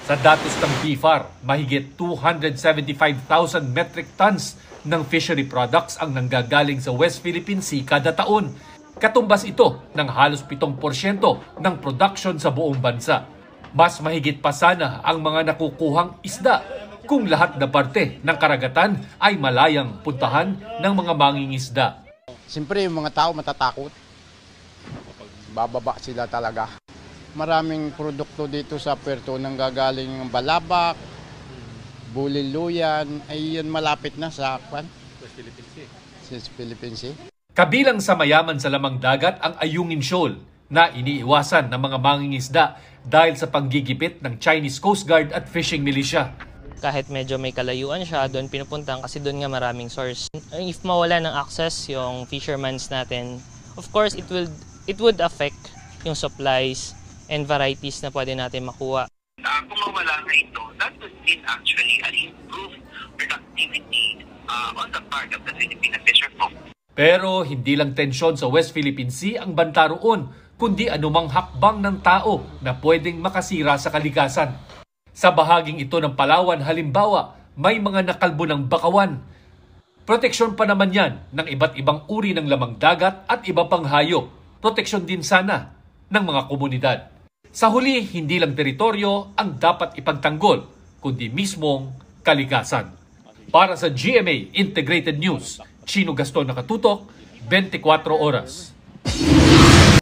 Sa datos ng BIFAR, mahigit 275,000 metric tons ng fishery products ang nanggagaling sa West Philippine Sea kada taon. Katumbas ito ng halos 7% ng production sa buong bansa. Mas mahigit pa sana ang mga nakukuhang isda kung lahat na parte ng karagatan ay malayang puntahan ng mga mangingisda. Siyempre yung mga tao matatakot. Bababa sila talaga. Maraming produkto dito sa Puerto nang gagaling ng Balabak, Buliluyan, ay yun malapit na sa West Philippine Sea. Kabilang sa mayaman sa lamang dagat ang Ayungin Shoal na iniiwasan ng mga mangingisda dahil sa panggigipit ng Chinese Coast Guard at fishing militia. Kahit medyo may kalayuan siya, doon pinupuntahan kasi doon nga maraming source. If mawala ng access yung fishermans natin, of course it would affect yung supplies and varieties na pwede natin makuha. Kung mawala na ito, that would mean actually an improved productivity on the part of the Filipino fisherfolk. Pero hindi lang tensyon sa West Philippine Sea ang banta roon, kundi anumang hakbang ng tao na pwedeng makasira sa kalikasan. Sa bahaging ito ng Palawan halimbawa, may mga nakalbo ng bakawan. Proteksyon pa naman yan ng iba't ibang uri ng lamang dagat at iba pang hayop. Proteksyon din sana ng mga komunidad. Sa huli, hindi lang teritoryo ang dapat ipagtanggol, kundi mismong kalikasan. Para sa GMA Integrated News, Chino Gaston Nakatutok, 24 Oras.